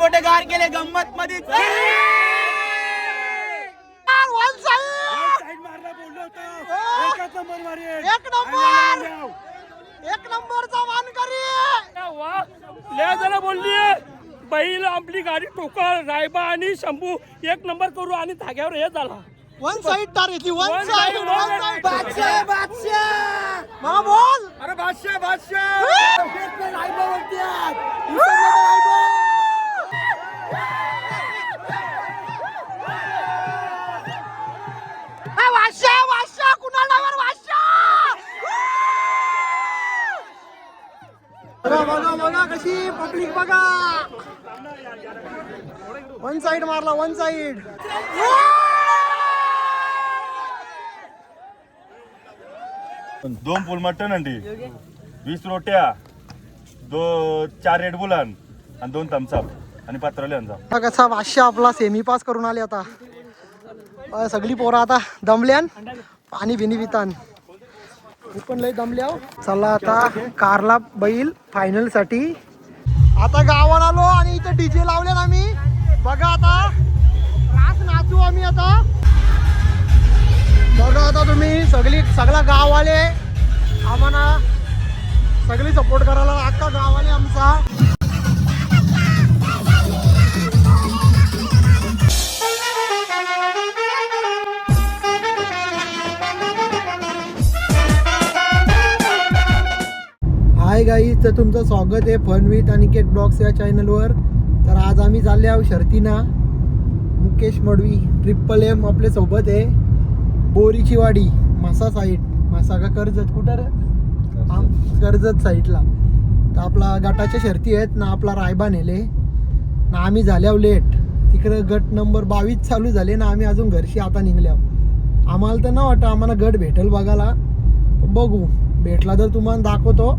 मोठे गार केले गंमत मध्ये. एक नंबरचा मानकरी. लय जण बोलली बैल आपली गाडी टोकळ रायबा आणि शंभू एक नंबर करू आणि धाग्यावर हे झाला. वन साइड टार वन साइड. बादशाह बादशाह मला बोल. अरे बादशाह बादशाह वाशा वाशा कुणालावर वाशा. बघा बघा बघा कशी पब्लिक बघा. वन साइड मारला वन साइड. दोन फुल मटन अंडी 20 रोट्या 4 रेड बुल आणि 2 थम्सअप आणि पत्राले आणजा. कसा वाशा आपला सेमी पास करून आले आता. सगळी पोरं आता दमल्यान पाणी बिनी पितान. मी पण लय दमल्या. चला आता कारला बैल फायनल साठी. आता गावाला आलो आणि इथं डीजे लावले ना आम्ही. बघा आता रास नाचू आम्ही आता. बघा आता तुम्ही सगळा गाववाले आम्हाला सगळी सपोर्ट करायला. अख्खा गाववाले आमचा. हाय गाईज, तर तुमचं स्वागत आहे फन विथ अनिकेत ब्लॉग्स या चॅनलवर. तर आज आम्ही चालले आहोत शर्तीना. मुकेश मडवी ट्रिपल M आपल्या सोबत आहे. बोरीची वाडी मासा साईड. मासा का कर्जत कुठं रे? कर्जत साईडला. तर आपला गटाच्या शर्ती आहेत ना. आपला रायबा नेले ना. आम्ही झाल्यावर लेट. तिकडं गट नंबर 22 चालू झाले ना. आम्ही अजून घरशी आता निघल्यावर. आम्हाला तर न वाटतं आम्हाला गट भेटेल बघायला. बघू भेटला तर तुम्हाला दाखवतो.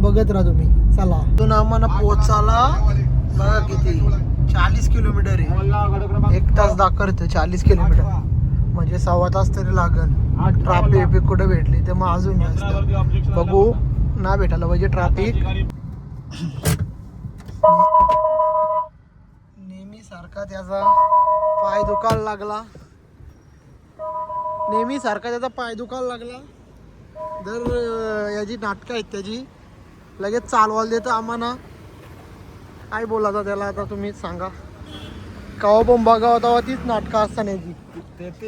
बघत राहा तुम्ही. चला इथून आम्हाला पोचायला बघा किती 40 किलोमीटर आहे. 1 तास दाखवतं 40 किलोमीटर म्हणजे 1.25 तास तरी लागन. ट्रॅफिक कुठे भेटली तर मग अजून जास्त. बघू ना भेटायला पाहिजे ट्रॅफिक. नेहमी सारखा त्याचा पाय दुखायला लागला. नेहमी सारखा त्याचा पाय दुखायला लागला. जर याची नाटकं आहेत त्याची लगेच चालवायला देतं आम्हाला. काय बोलायचं त्याला आता तुम्हीच सांगा. कवा पण बघा होता तीच नाटकं असता याची.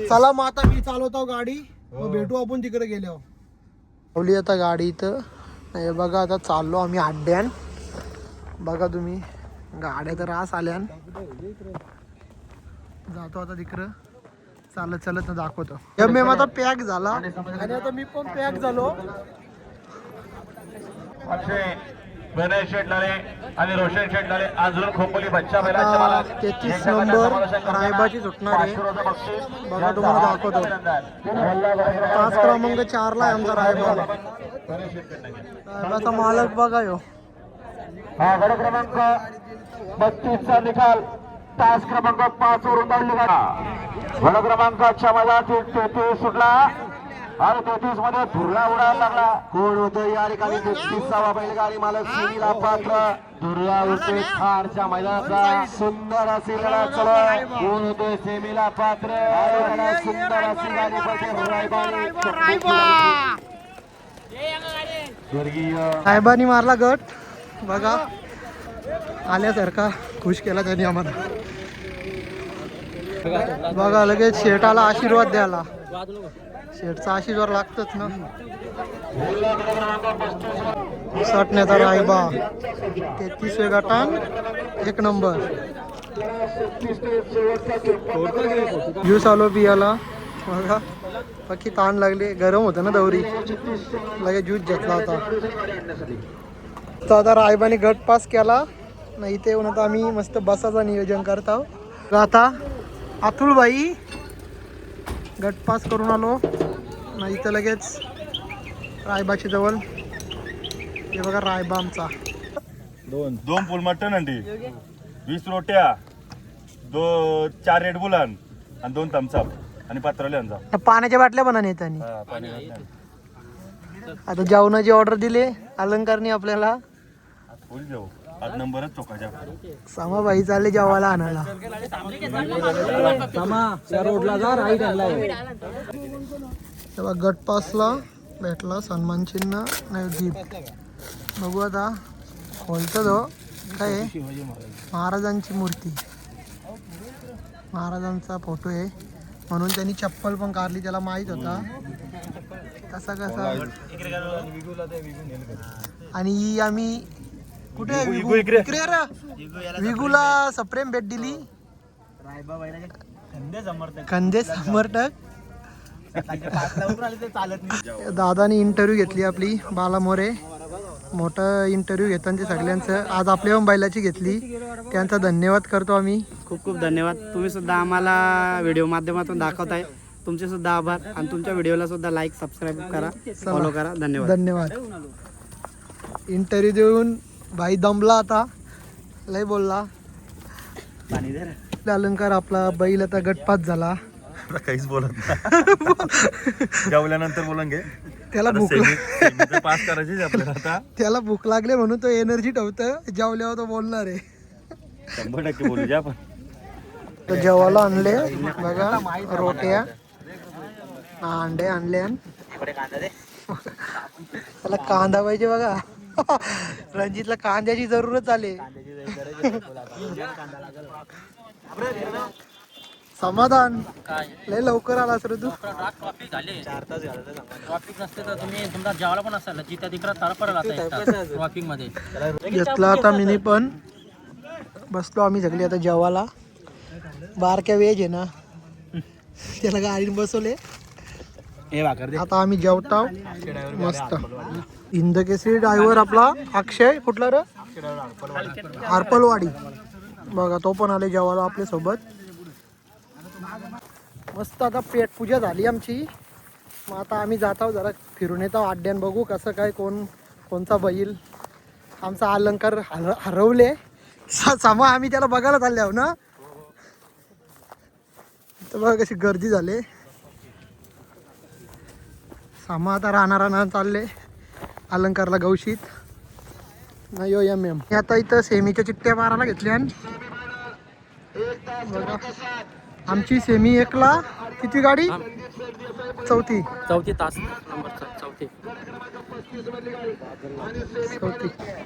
चला मग आता मी चालवतो गाडी. मग भेटू आपण तिकडे गेल्यावर. ठेवली आता गाडी इथं. नाही बघा आता चाललो आम्ही अड्ड्यान. बघा तुम्ही गाड्या तर रास आल्यान. जातो आता तिकडं चालत चालत दाखवतो. MM आता पॅक झाला आणि आता मी पण पॅक झालो. गणेश शेठ लाले आणि रोशन शेठ लाले अजून खोपोली बच्चा बैलांच्या मालक 33 नंबर रायबाची सुटणार आहे. बघा तुम्हाला दाखवतो. तास क्रमांक 4 ला आहे आमचा रायबा. रायबाचा मालक बघा यो. हा गड क्रमांक 32 चा निकाल तास क्रमांक 5 वरून निघाला. गड क्रमांकाच्या मैदानात 33 सुटला आणि 33 मध्ये धुरळा उडायला लागला. कोण होतं या ठिकाणी? 33वा बैलगाडी मालक सुनीला पात्र. धुरळा उडते ठारच्या मैदानाचा. सुंदर अशी लढत चालू आहे. कोण होतोय सेमीला पात्र? सुंदर अशी गाडी पडते रायबानी मारला गट. बघा आल्यासारखा खुश केला त्यांनी आम्हाला. बघा लगेच शेठाला आशीर्वाद द्यायला. शेठचा आशीर्वाद लागतच ना. सटण्याचा रायबा 33 गटान 1 नंबर. ज्यूस आलो पियाला. बघा बाकी ताण लागले. गरम होतं ना दौरी. लगेच ज्यूस घेतला होता. तर आता रायबाने गट पास केला. नाही ते येऊन आता आम्ही मस्त बसाचं नियोजन करत आहोत. आता अतुल भाई गट पास करून आलो. नाही तर लगेच रायबाची जवळ. हे बघा रायबा आमचा. दोन फुल मटन अंडी 20 रोट्या 4 रेड बुल आणि 2 थम्सअप आणि पत्राले आणजा. पाण्याच्या बाटल्या पण आणत. आता जेवणाची ऑर्डर दिली अलंकारनी आपल्याला. फुल जेव आज नंबरच चोकाच्या. समाबाई चालले जेवायला आणायला. तेव्हा गट पासला भेटला सन्मान चिन्ह नाही जीप. बघू आता खोलतो तो काय आहे? महाराजांची मूर्ती, महाराजांचा फोटो आहे म्हणून त्यांनी चप्पल पण काढली. त्याला माहित होता कसा कसा. आणि आम्ही कुठे आहे? इकडे रे. विगूला सप्रेम भेट दिली. खंदे समर्थक दादानी इंटरव्ह्यू घेतली आपली बाला मोरे. मोठा इंटरव्ह्यू घेताना ते सगळ्यांचं. आज आपल्या पण बैलाची घेतली. त्यांचा धन्यवाद करतो आम्ही. खूप खूप धन्यवाद. तुम्ही सुद्धा आम्हाला व्हिडिओ माध्यमातून दाखवताय. तुमचे सुद्धा आभार. आणि तुमच्या व्हिडिओला सुद्धा लाईक सबस्क्राईब करा, फॉलो करा. धन्यवाद. धन्यवाद. इंटरव्ह्यू देऊन भाई दमला आता, लय बोलला. अलंकार आपला बैल आता गटपात झाला. आता काहीच बोलत नाही. जेवल्यानंतर बोलून घे. त्याला भूक पास करायची आपल्याला आता. त्याला भूक लागले म्हणून तो एनर्जी ठेवतं. जेवल्यावर तो बोलणार आहे. 100% बोलू जे आपण. तर जेवायला आणले बघा रोट्या, अंडे आणले. त्याला कांदा पाहिजे बघा. रणजितला कांद्याची जरूरत आली. समाधान लय लवकर आला सर तू. ट्रॉफिक नसते तर तुम्ही तुमचा जेवायला पण असाल जिथे तिकडे ट्रॉफिक मध्ये. घेतला आता मिनी पण. बसलो आम्ही सगळी आता जेवायला. बारक्या वेज आहे ना, त्याला गाडीने बसवले. आता आम्ही जेवताव मस्त. हिंदकेसरी ड्रायव्हर आपला अक्षय कुठला रे? हरपलवाडी बघा, तो पण आले जेवायला आपल्या सोबत. मस्त आता पेट पूजा झाली आमची. मग आता आम्ही जात आहोत जरा फिरून येतो अड्ड्यान. बघू कसं काय कोणचा बैल. आमचा अलंकार हरवले. समा आम्ही त्याला बघायला चालले आहो ना. तर बघा कशी गर्दी झाली. सामा आता राहणार चालले अलंकारला गवशीत. नाही एम एम. आता इथं सेमीच्या चिठ्ठ्या मारायला घेतल्या. बघा आमची सेमी एकला किती गाडी? चौथी तास नंबर चौथी.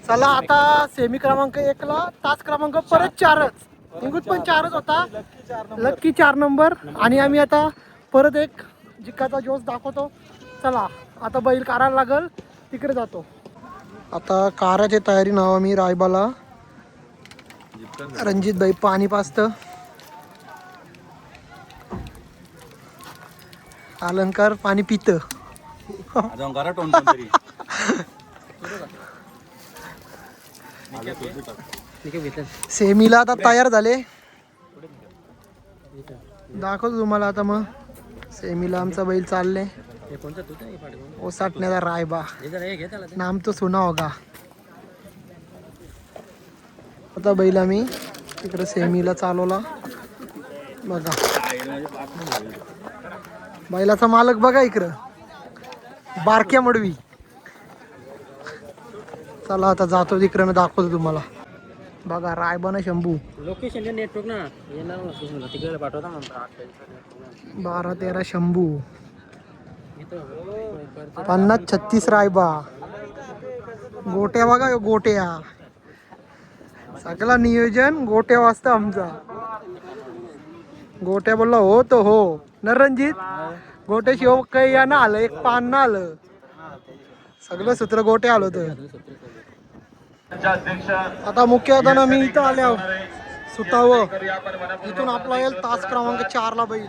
चला आता सेमी क्रमांक एकला तास क्रमांक परत 4च. निघून पण 4च होता. Lucky 4 number. आणि आम्ही आता परत एक जिक्काचा जोश दाखवतो. चला आता बैल कारायला लागल, तिकडे जातो. आता काराची तयारी नाव आम्ही रायबाला. रणजित भाई पाणी पाजत. अलंकार पाणी पित. सेमीला आता तयार झाले. दाखवतो तुम्हाला आता. मग सेमीला आमचा बैल चालले. ओसाटण्याचा रायबा नाम तो सुना होगा. आता बैल आम्ही तिकडे सेमीला चालवला. बघा बैलाचा मालक बघा इकडं, बारक्या मडवी. चला आता जातो तिकडं, दाखवतो तुम्हाला. बघा रायबाना शंभू. लोकेशन नेटवर्क ना तिकडे पाठवता 12-13 शंभू. 50-36 रायबा. गोट्या बघा गोट्या. सगळा नियोजन गोट्या वाजता आमचा. गोट्या बोलला हो तो हो न रणजित. गोट्या शिव काही या ना आलं, एक पान ना आलं. सगळं सूत्र गोट्या आलं होतं. आता मुख्य होता ना मी इथं आल्या सुतावं. इथून आपला येईल तास क्रमांक 4ला बैल.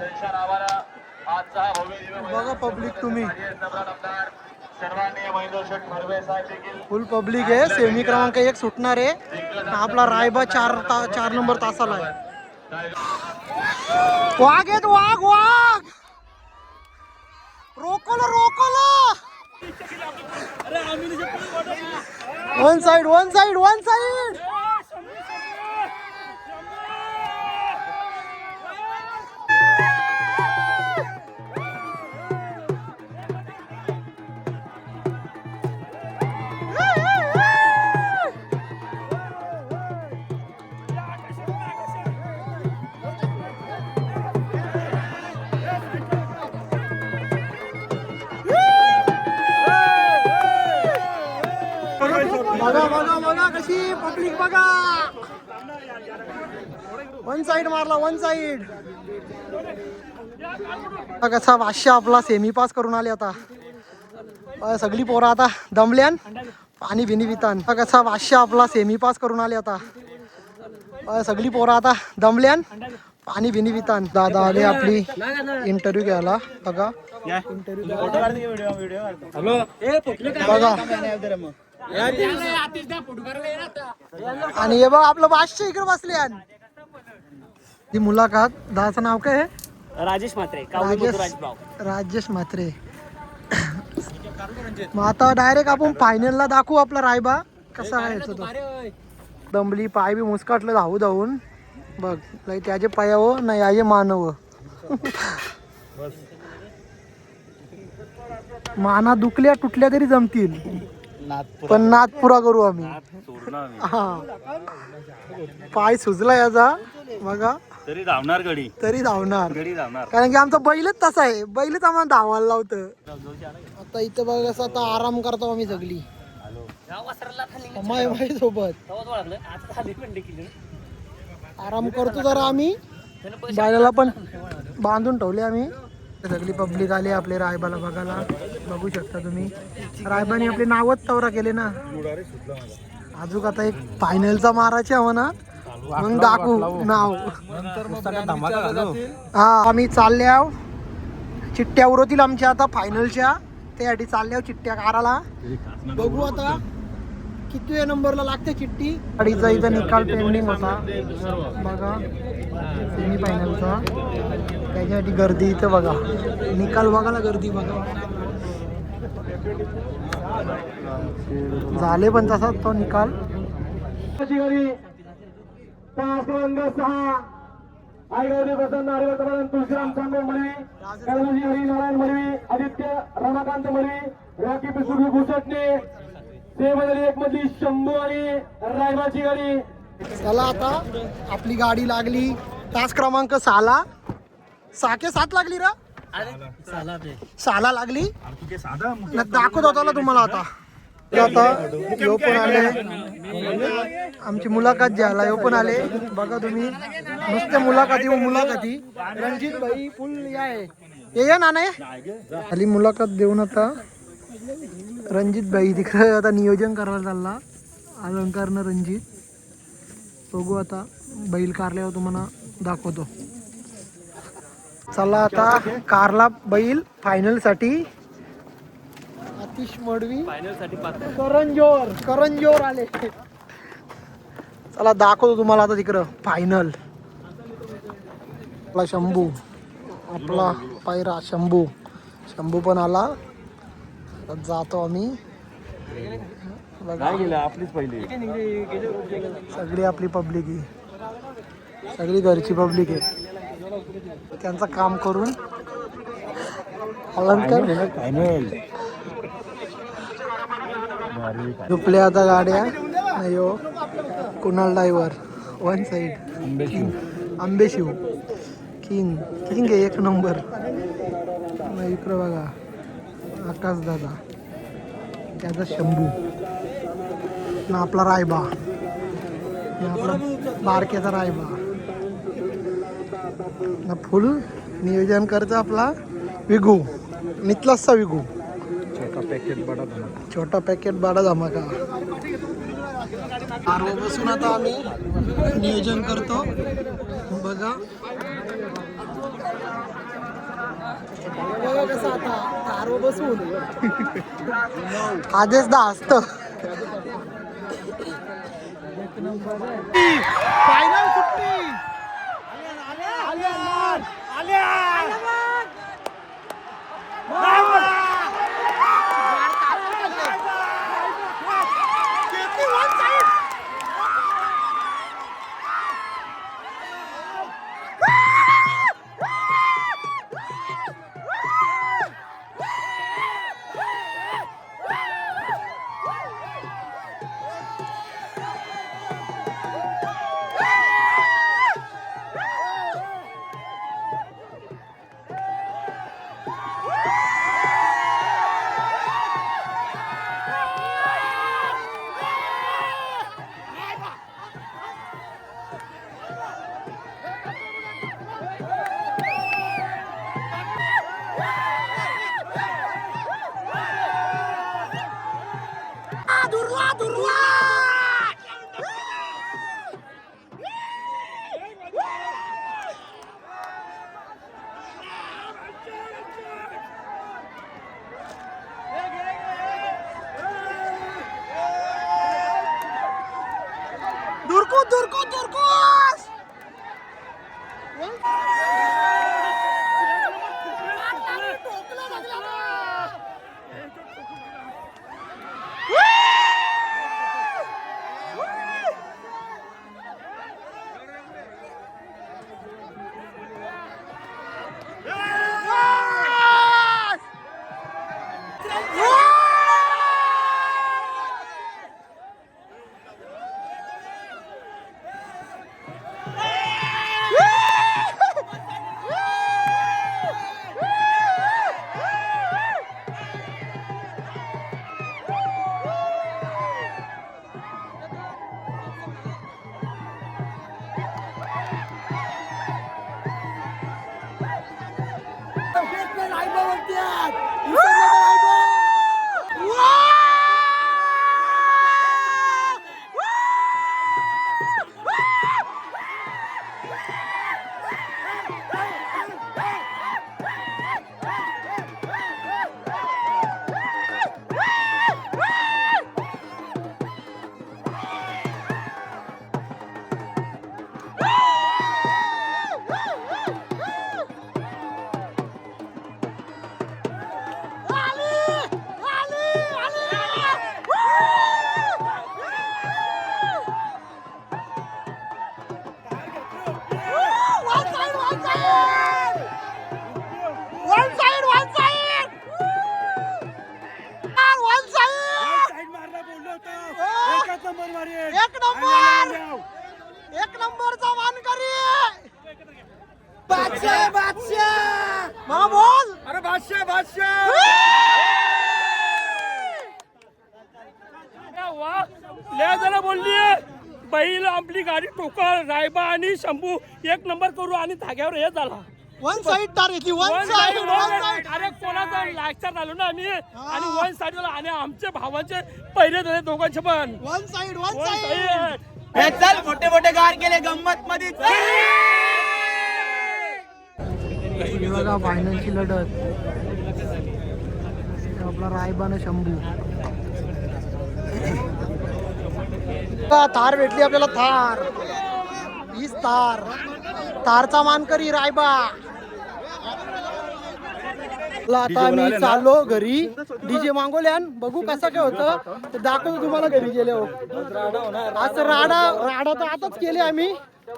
बघा पब्लिक तुम्ही, फुल पब्लिक आहे. सेमी क्रमांक 1 सुटणार आहे. आपला रायबा 4 नंबर तासाला आहे. वाघ आहेत वाघ वाघ. रोकोला रोकोला. One side one side one side. कशी पब्लिक बघा. वन साइड मारला, वन साइड. कसा भाष्य आपला सेमी पास करून आले आता. सगळी पोरं आता दमल्यान पाणी बिनी पितान. कसा भाष्य आपला सेमी पास करून आले आता. सगळी पोरं आता दमल्यान पाणी बिनी पितान. दादा आले आपली इंटरव्ह्यू घ्यायला बघा. बघा आणि हे बघ आपलं भाष्य इकडे बसले. ही मुलाखत. दादाचं नाव काय आहे? राजेश म्हात्रे. राजेश म्हात्रे. मग आता डायरेक्ट आपण फायनलला दाखवू आपला रायबा कसा आहे तो. दमली, पाय बी मुस्काटलं धावू धावून बघ. नाही त्याचे पायावं नाही याचे मानव. माना दुखल्या तुटल्या तरी जमतील, पण नाद पुरा करू आम्ही. हा पाय सुजला याचा बघा, तरी धावणार गडी, तरी धावणार. गडी धावणार. कारण की आमचा बैलच तसा आहे. बैलच आम्हाला धावायला लावतं. आता इथं बघ असं आता आराम करतो आम्ही सगळी माय सोबत आराम करतो जरा आम्ही. बैलाला पण बांधून ठेवले आम्ही. सगळी पब्लिक आली आपले रायबाला बघायला. बघू शकता तुम्ही. रायबाने आपले नावच तवरा केले ना. अजून आता एक फायनलचा मारायचे हवं ना, मग दाखवू नाव. हा आम्ही चालले आहो. चिठ्ठ्या उरवतील आमच्या आता फायनलच्या. त्यासाठी चालले आहो चिठ्ठ्या काढायला. बघू आता किती नंबरला लागते चिठ्ठी. गाडीचा इथं निकाल पेंडिंग होता बघा सेमी फायनलचा. त्याच्यासाठी गर्दी इथं बघा. निकाल बघायला गर्दी बघा. झाले पण तसा तो निकाल. तुळशीराम चांबे मळवी, कर्मजी हरिनारायण मळवी, आदित्य रमाकांत मळवी, रॉकी पिसुर्गी घुसटणे, सेवेदरी एक मधली शंभू आणि रायबाची गाडी. चला आता आपली गाडी लागली तास क्रमांक 6ला. 6 के 7 लागली रा. 6ला लागली. दाखवत होता ना तुम्हाला. आता यो पण आले आमची मुलाखत घ्यायला. यो पण आले बघा तुम्ही. नुसते मुलाखती. रणजित भाई फुल ये ना नाही खाली मुलाखत देऊन आता रणजित भाई तिकडे आता नियोजन करायला चालला. अलंकारनं रणजित. बघू आता बैल कारल्यावर तुम्हाला दाखवतो. चला आता कारला बैल फायनल साठी. आतिश मडवी करंजोर आले. चला दाखवतो तुम्हाला आता तिकडं फायनल. आपला शंभू, आपला पायरा शंभू पण आला. जातो आम्ही बघा. आपलीच पहिली सगळी आपली पब्लिक आहे. सगळी घरची पब्लिक आहे. त्यांचं काम करून अलंकार झोपल्या आता गाड्या. नाही कुणाल ड्रायव्हर वन साइड. आंबेशिव किंग आहे एक नंबर. इकडं बघा आकाश दादा, त्याचा शंभू ना आपला रायबा, ना आपला बारक्याचा रायबा ना. फुल नियोजन करतो आपला विगू, नितलासचा विगू. छोटा पॅकेट बडा धमाका. आरव बसून आता आम्ही नियोजन करतो बघा. कसं आता आरव बसून आधीच असत. फायनल सुट्टी. बादशाह बादशाह मा बोल. अरे बादशाह बादशाह वा लय जण बोलली बैल आपली गाडी टोकाळ रायबा आणि शंभू एक नंबर करू आणि धाग्यावर हे झाला. वन साइड तार घेतली. One side. अरे कोणाचा लायकचा झालो ना आम्ही आणि वन साइड आणि आमच्या भावांचे पहिले झाले दोघांचे पण वन साइड. One side. हे चल मोठे मोठे गार केले गंमत मध्ये बघा फायनलची लढत. आपला रायबान शंभू. थार भेटली आपल्याला. थार. हीच थार. थारचा मानकरी रायबा. आता आम्ही चाललो घरी. डीजे मागवल्यान बघू कसं काय होतं ते दाखवतो तुम्हाला घरी गेले. असं राडा तर आताच केले आम्ही.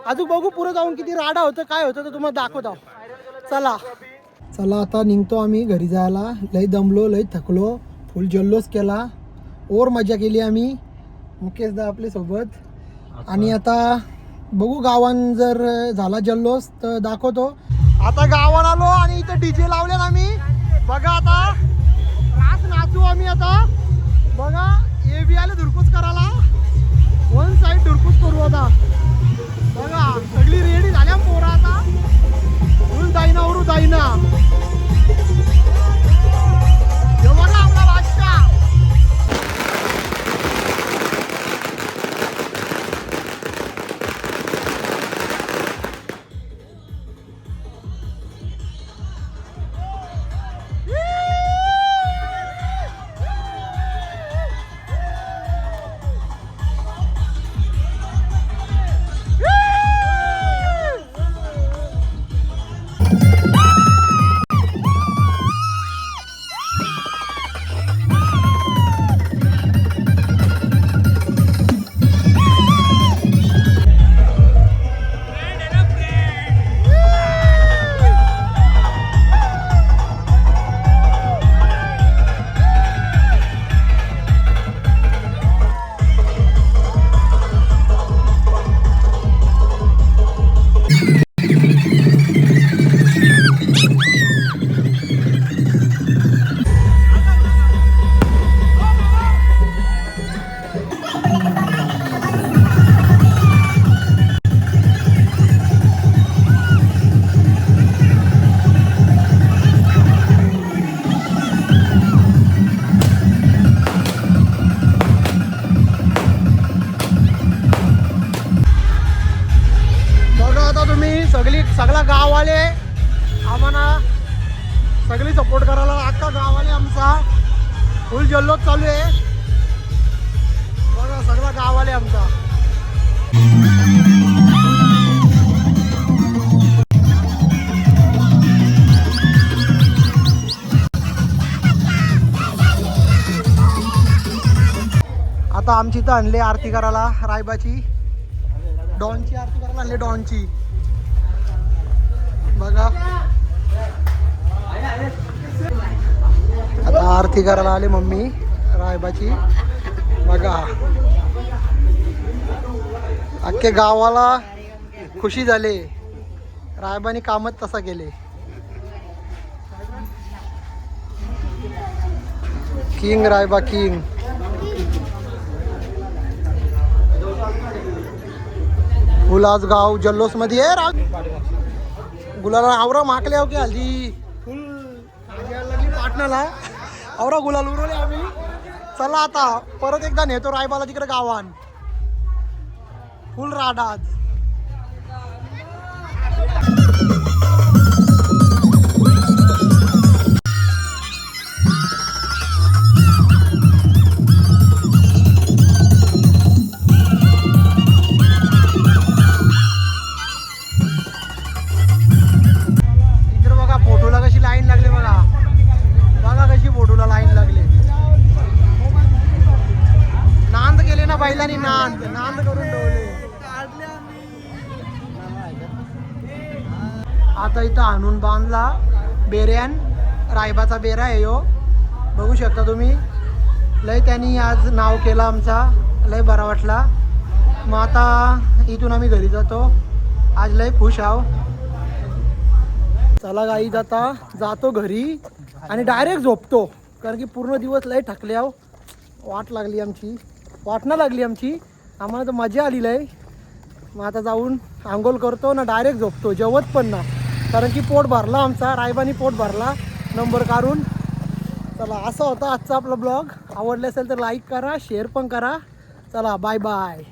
अजून बघू पुढे जाऊन किती राडा होतं काय होतं तर तुम्हाला दाखवतो. चला आता निघतो आम्ही घरी जायला. लई दमलो लई थकलो. फुल जल्लोष केला. और मजा केली आम्ही मुकेश दा आपल्या सोबत. आणि आता बघू गावान जर झाला जल्लोष तर दाखवतो. आता गावात आलो आणि इथं डीजे लावले ना आम्ही. बघा आता रास नाचू आम्ही आता. बघा ए बी आले धुरकूस करायला. वन साइड धुरकूस करू आता. बघा सगळी रेडी झाल्या पोरा आता. फुल दाईना उरू दाईना. हे बघा आपला बादशाह. सगळा गाववाले आम्हाला सगळी सपोर्ट करायला. अख्खा गाववाले आमचा फुल जल्लोष चालू आहे. बघा सगळा गाववाले आमचा. आता आमची इथं आणले आरती करायला रायबाची. डॉनची आरती करायला आणले. डॉनची बघा आता आरती करायला आले मम्मी रायबाची. बघा अख्खे गावाला खुशी झाले. रायबाने कामच तसा केले. King Raiba king. फुल गाव जल्लोष मध्ये गुलाला आवरा माकले हो की हल्दी फुल लागली पाटणाला. आवरा गुलाल उरवले आम्ही. चला आता परत एकदा नेतो रायबाला तिकडे गावान. फुल राडा आज. बैलांनी नांद करून ठेवले. आता इथं आणून बांधला बेऱ्यान. रायबाचा बेरा आहे यो. बघू शकता तुम्ही. लय त्यांनी आज नाव केलं आमचा. लय बरा वाटला. मग आता इथून आम्ही घरी जातो. आज लय खुश आहो. चला गाईज आता जातो घरी आणि डायरेक्ट झोपतो, कारण की पूर्ण दिवस लय थकले आहो. वाट लागली आमची आम्हाला तर मजा आलेली आहे. मग आता जाऊन आंघोळ करतो ना डायरेक्ट झोपतो, जेवत पण ना, कारण की पोट भरला आमचा, रायबानी पोट भरला नंबर काढून. चला असा होता आजचा आपला ब्लॉग. आवडला असेल तर लाईक करा, शेअर पण करा. चला बाय बाय.